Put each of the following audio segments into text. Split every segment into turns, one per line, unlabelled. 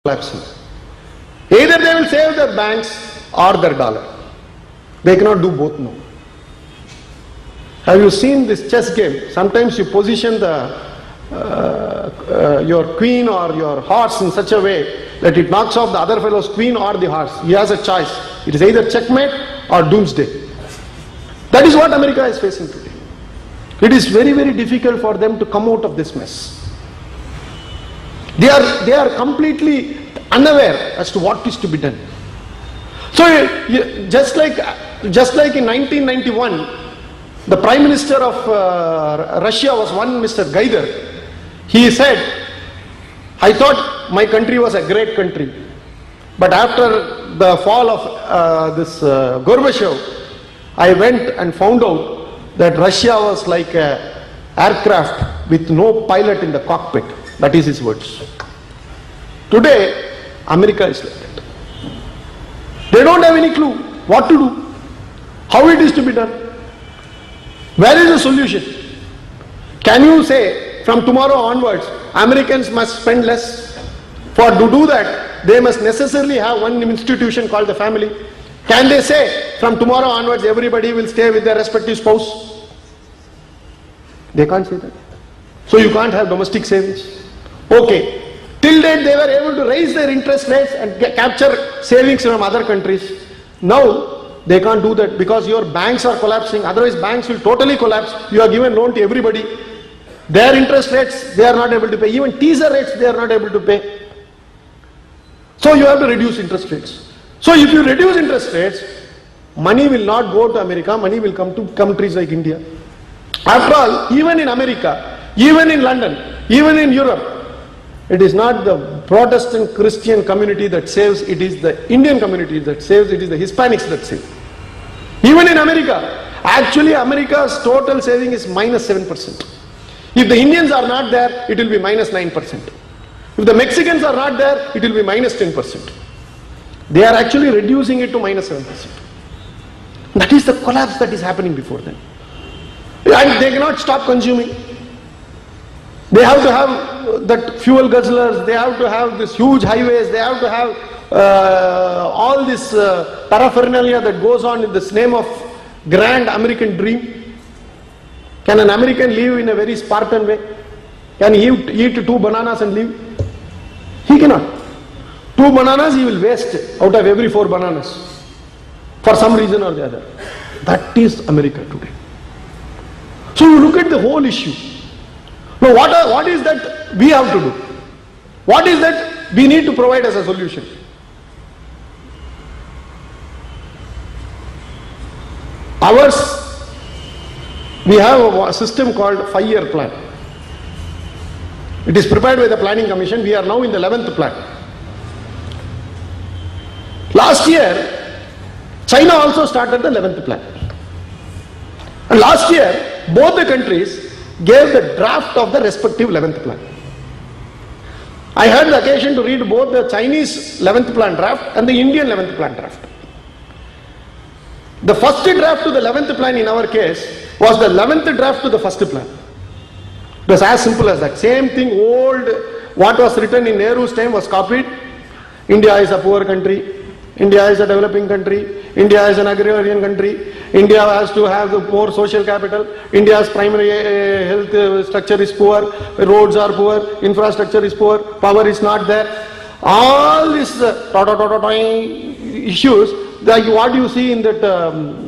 collapsing. Either they will save their banks or their dollar. They cannot do both now. Have you seen this chess game? Sometimes you position your queen or your horse in such a way that it knocks off the other fellow's queen or the horse. He has a choice. It is either checkmate or doomsday. That is what America is facing today. It is very, very difficult for them to come out of this mess. They are completely unaware as to what is to be done. So just like in 1991, the Prime Minister of Russia was one Mr. Gaider. He said, I thought my country was a great country, but after the fall of this Gorbachev, I went and found out that Russia was like an aircraft with no pilot in the cockpit. That is his words. Today, America is like that. They don't have any clue what to do, how it is to be done. Where is the solution? Can you say from tomorrow onwards, Americans must spend less? To do that, they must necessarily have one institution called the family. Can they say from tomorrow onwards everybody will stay with their respective spouse? They can't say that. So you can't have domestic savings. Okay. Till date they were able to raise their interest rates and capture savings from other countries. Now they can't do that because your banks are collapsing. Otherwise banks will totally collapse. You are given loan to everybody. Their interest rates they are not able to pay. Even teaser rates they are not able to pay. So you have to reduce interest rates. So if you reduce interest rates, money will not go to America, money will come to countries like India. After all, even in America, even in London, even in Europe, it is not the Protestant Christian community that saves, it is the Indian community that saves, it is the Hispanics that save. Even in America, actually America's total saving is -7%. If the Indians are not there, it will be -9%. If the Mexicans are not there, it will be -10%. They are actually reducing it to -7%. That is the collapse that is happening before them. And they cannot stop consuming. They have to have that fuel guzzlers, they have to have these huge highways, they have to have all this paraphernalia that goes on in this name of grand American dream. Can an American live in a very Spartan way? Can he eat 2 bananas and live? He cannot. 2 bananas he will waste out of every 4 bananas for some reason or the other. That is America today. So you look at the whole issue. Now what is that we have to do? What is that we need to provide as a solution? Ours, we have a system called 5-year plan. It is prepared by the Planning Commission. We are now in the 11th plan. Last year, China also started the 11th plan. And last year, both the countries gave the draft of the respective 11th plan. I had the occasion to read both the Chinese 11th plan draft and the Indian 11th plan draft. The first draft to the 11th plan in our case was the 11th draft to the first plan. It was as simple as that. Same thing, old, what was written in Nehru's time was copied. India is a poor country. India is a developing country. India is an agrarian country. India has to have the poor social capital. India's primary health structure is poor. Roads are poor. Infrastructure is poor. Power is not there. All these issues, like what you see in that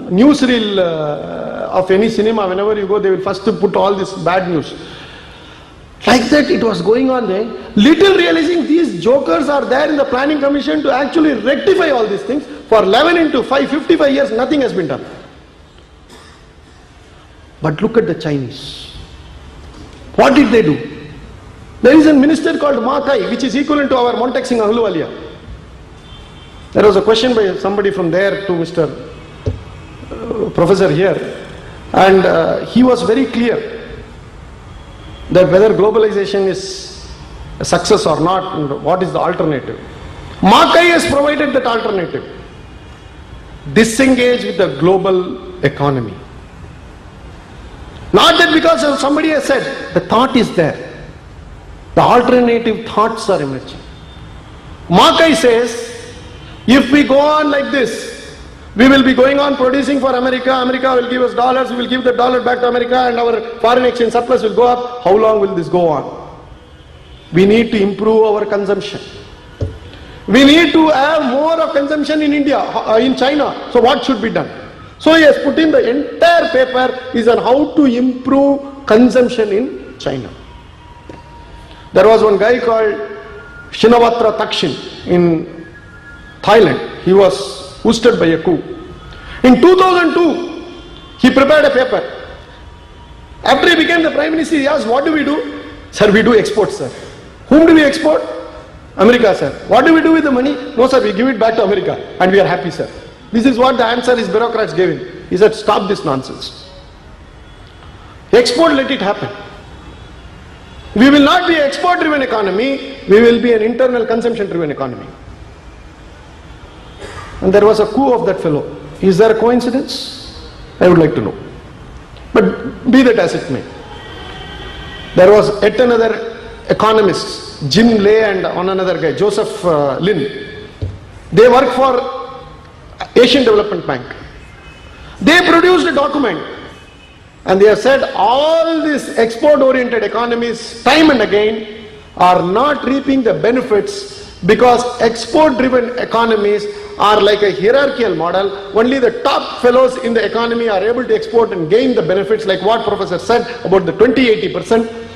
newsreel of any cinema, whenever you go, they will first put all this bad news. Like that it was going on there. Little realizing these jokers are there in the Planning Commission to actually rectify all these things. For 11 into 5, 55 years, nothing has been done. But look at the Chinese. What did they do? There is a minister called Ma Kai, which is equivalent to our Montek Singh Ahluwalia. There was a question by somebody from there to Mr. Professor here, and he was very clear that whether globalization is a success or not, what is the alternative. Ma Kai has provided that alternative. Disengage with the global economy. Not that because somebody has said, the thought is there. The alternative thoughts are emerging. Mackay says, if we go on like this, we will be going on producing for America, America will give us dollars, we will give the dollar back to America and our foreign exchange surplus will go up. How long will this go on? We need to improve our consumption. We need to have more of consumption in India, in China. So what should be done? So he has put in the entire paper is on how to improve consumption in China. There was one guy called Shinawatra Thaksin in Thailand. He was ousted by a coup. In 2002, he prepared a paper. After he became the Prime Minister, he asked, what do we do? Sir, we do export, sir. Whom do we export? America, sir. What do we do with the money? No, sir, we give it back to America and we are happy, sir. This is what the answer his bureaucrats gave him. He said, stop this nonsense. Export, let it happen. We will not be an export-driven economy, we will be an internal consumption-driven economy. And there was a coup of that fellow. Is there a coincidence? I would like to know. But be that as it may. There was yet another economist, Jim Lay and on another guy, Joseph Lin. They work for Asian Development Bank. They produced a document and they have said all these export-oriented economies time and again are not reaping the benefits because export-driven economies are like a hierarchical model. Only the top fellows in the economy are able to export and gain the benefits, like what Professor said about the 20-80%.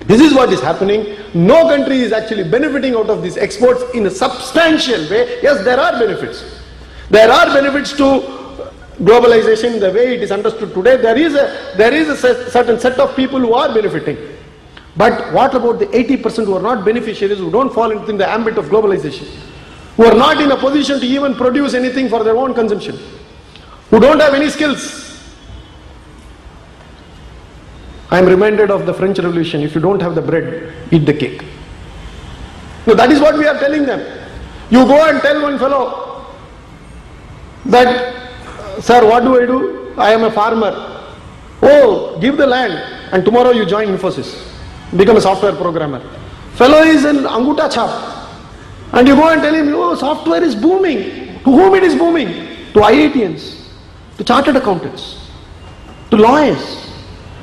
This is what is happening. No country is actually benefiting out of these exports in a substantial way. Yes, there are benefits. There are benefits to globalization, the way it is understood today. There is a certain set of people who are benefiting. But what about the 80% who are not beneficiaries, who don't fall into the ambit of globalization, who are not in a position to even produce anything for their own consumption, who don't have any skills? I am reminded of the French Revolution. If you don't have the bread, eat the cake. No, that is what we are telling them. You go and tell one fellow that, sir, what do I do? I am a farmer. Oh, give the land and tomorrow you join Infosys, become a software programmer. Fellow is in Anguta Chap. And you go and tell him, oh, software is booming. To whom it is booming? To IITians, to chartered accountants, to lawyers.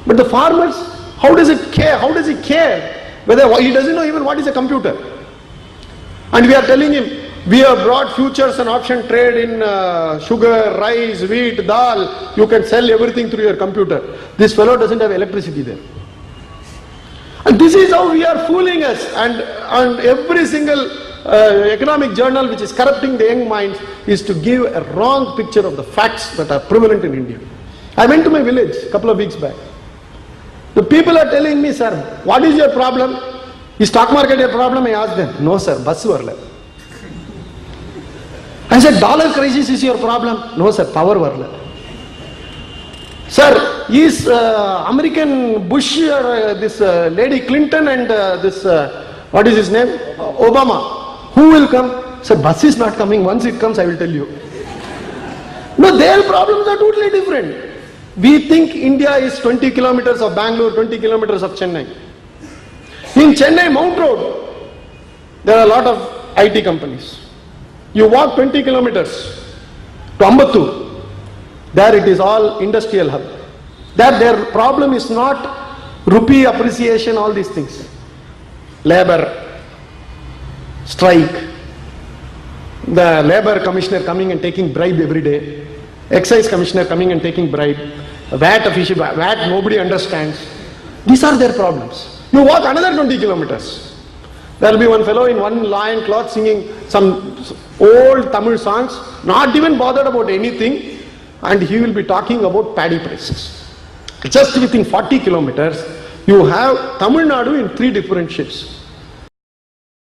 But the farmers, how does it care? How does he care? Whether he doesn't know even what is a computer. And we are telling him, we have brought futures and option trade in sugar, rice, wheat, dal. You can sell everything through your computer. This fellow doesn't have electricity there. And this is how we are fooling us. And every single economic journal which is corrupting the young minds is to give a wrong picture of the facts that are prevalent in India. I went to my village a couple of weeks back. The people are telling me, sir, what is your problem? Is stock market your problem? I asked them. No, sir, bus varla. I said, dollar crisis is your problem? No, sir, power varla. Sir, is American Bush, this lady Clinton and this, what is his name? Obama. Who will come? Sir, bus is not coming. Once it comes, I will tell you. No, their problems are totally different. We think India is 20 kilometers of Bangalore, 20 kilometers of Chennai. In Chennai, Mount Road, there are a lot of IT companies. You walk 20 kilometers to Ambattur, there it is all industrial hub. That their problem is not rupee appreciation, all these things. Labor, strike, the labor commissioner coming and taking bribe every day, excise commissioner coming and taking bribe, VAT official, VAT nobody understands. These are their problems. You walk another 20 kilometers. There will be one fellow in one lion cloth singing some old Tamil songs, not even bothered about anything, and he will be talking about paddy prices. Just within 40 kilometers, you have Tamil Nadu in 3 different shapes.